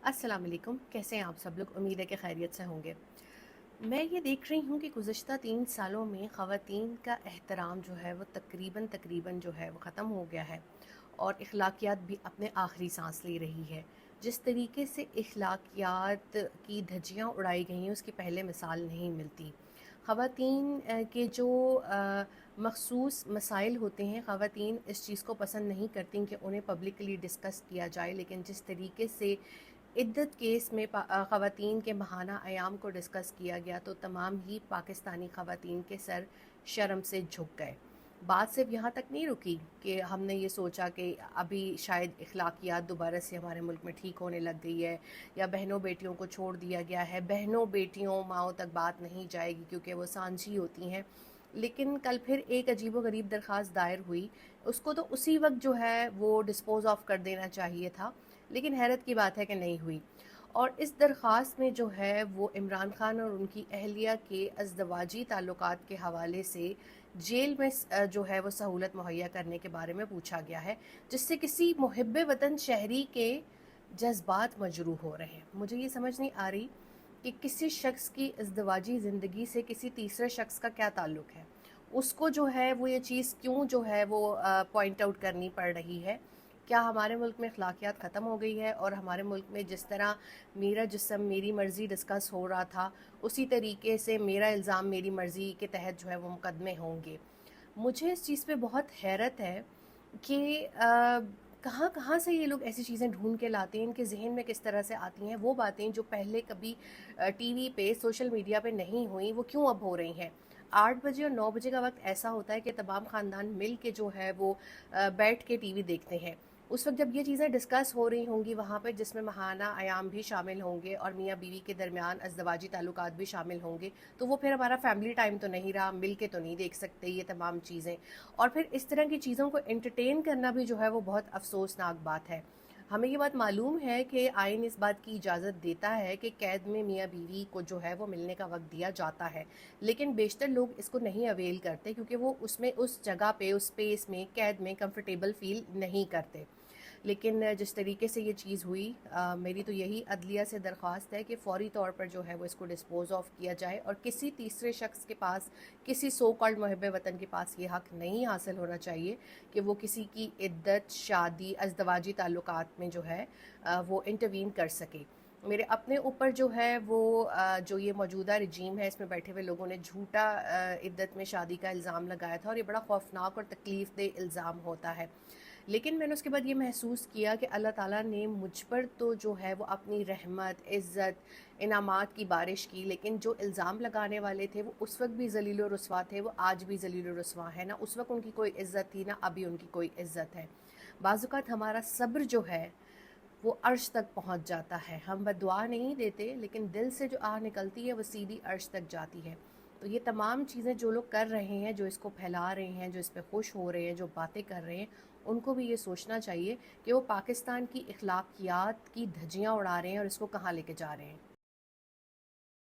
अस्सलाम वालेकुम। कैसे हैं आप सब लोग? उम्मीद है कि खैरियत से होंगे। मैं ये देख रही हूँ कि गुज़िश्ता 3 सालों में ख़वातीन का एहतराम जो है वो तकरीबन जो है वो ख़त्म हो गया है, और अखलाकियात भी अपने आखिरी सांस ले रही है। जिस तरीके से अखलाकियात की धज्जियाँ उड़ाई गई हैं उसकी पहले मिसाल नहीं मिलती। ख़वातीन के जो मखसूस मसाइल होते हैं, ख़वातीन इस चीज़ को पसंद नहीं करती कि उन्हें पब्लिकली डिस्कस किया जाए, लेकिन जिस तरीके से इद्दत केस में ख़वातीन के महाना अयाम को डिस्कस किया गया तो तमाम ही पाकिस्तानी ख़वातीन के सर शर्म से झुक गए। बात सिर्फ यहाँ तक नहीं रुकी कि हमने ये सोचा कि अभी शायद अखलाकियात दोबारा से हमारे मुल्क में ठीक होने लग गई है, या बहनों बेटियों को छोड़ दिया गया है, बहनों बेटियों माओं तक बात नहीं जाएगी क्योंकि वो सांझी होती हैं। लेकिन कल फिर एक अजीबो गरीब दरख्वास्त दायर हुई, उसको तो उसी वक्त जो है वो डिस्पोज़ ऑफ कर देना चाहिए था, लेकिन हैरत की बात है कि नहीं हुई। और इस दरख्वास्त में जो है वो इमरान खान और उनकी अहलिया के अज़दवाजी ताल्लुकात के हवाले से जेल में जो है वो सहूलत मुहैया करने के बारे में पूछा गया है, जिससे किसी मुहिब्बे वतन शहरी के जज्बात मजरूह हो रहे हैं। मुझे ये समझ नहीं आ रही कि किसी शख्स की इज़दवाजी ज़िंदगी से किसी तीसरे शख्स का क्या ताल्लुक़ है। उसको जो है वो ये चीज़ क्यों जो है वो पॉइंट आउट करनी पड़ रही है। क्या हमारे मुल्क में अखलाकियात ख़त्म हो गई है, और हमारे मुल्क में जिस तरह मेरा जिस्म मेरी मर्ज़ी डिस्कस हो रहा था, उसी तरीके से मेरा इल्ज़ाम मेरी मर्ज़ी के तहत जो है वो मुकदमे होंगे। मुझे इस चीज़ पे बहुत हैरत है कि कहाँ कहाँ से ये लोग ऐसी चीज़ें ढूंढ के लाते हैं, इनके जहन में किस तरह से आती हैं वो बातें जो पहले कभी टीवी पे सोशल मीडिया पे नहीं हुई, वो क्यों अब हो रही हैं। 8 बजे और 9 बजे का वक्त ऐसा होता है कि तमाम ख़ानदान मिल के जो है वो बैठ के टीवी देखते हैं। उस वक्त जब ये चीज़ें डिस्कस हो रही होंगी वहाँ पे, जिसमें महाना अयाम भी शामिल होंगे और मियाँ बीवी के दरमियान अज़दवाजी ताल्लुकात भी शामिल होंगे, तो वो फिर हमारा फैमिली टाइम तो नहीं रहा, मिल के तो नहीं देख सकते ये तमाम चीज़ें। और फिर इस तरह की चीज़ों को एंटरटेन करना भी जो है वो बहुत अफसोसनाक बात है। हमें ये बात मालूम है कि आइन इस बात की इजाज़त देता है कि कैद में मियाँ बीवी को जो है वो मिलने का वक्त दिया जाता है, लेकिन बेशतर लोग इसको नहीं अवेल करते क्योंकि वो उसमें उस जगह पे उस स्पेस में कैद में कंफर्टेबल फ़ील नहीं करते। लेकिन जिस तरीके से ये चीज़ हुई, मेरी तो यही अदलिया से दरख्वास्त है कि फ़ौरी तौर पर जो है वो इसको डिस्पोज़ ऑफ किया जाए, और किसी तीसरे शख्स के पास, किसी सो कॉल्ड मुहिब्बे वतन के पास ये हक़ नहीं हासिल होना चाहिए कि वो किसी की इद्दत, शादी, अज़दवाजी ताल्लुकात में जो है वो इंटरवीन कर सके। मेरे अपने ऊपर जो है वो जो ये मौजूदा रजीम है इसमें बैठे हुए लोगों ने झूठा इद्दत में शादी का इल्ज़ाम लगाया था, और ये बड़ा खौफनाक और तकलीफ़ दे इल्ज़ाम होता है। लेकिन मैंने उसके बाद ये महसूस किया कि अल्लाह ताला ने मुझ पर तो जो है वो अपनी रहमत, इज़्ज़त, इनामात की बारिश की, लेकिन जो इल्ज़ाम लगाने वाले थे वो उस वक्त भी ज़लील व रुस्वा थे, वो आज भी ज़लील व रुस्वा है। ना उस वक्त उनकी कोई इज़्ज़त थी, ना अभी उनकी कोई इज़्ज़त है। बाज़-औक़ात हमारा सब्र जो है वो अर्श तक पहुँच जाता है। हम बद्दुआ नहीं देते, लेकिन दिल से जो आह निकलती है वो सीधी अर्श तक जाती है। तो ये तमाम चीज़ें जो लोग कर रहे हैं, जो इसको फैला रहे हैं, जो इस पे खुश हो रहे हैं, जो बातें कर रहे हैं, उनको भी ये सोचना चाहिए कि वो पाकिस्तान की अखलाकियात की धज्जियाँ उड़ा रहे हैं और इसको कहाँ लेके जा रहे हैं।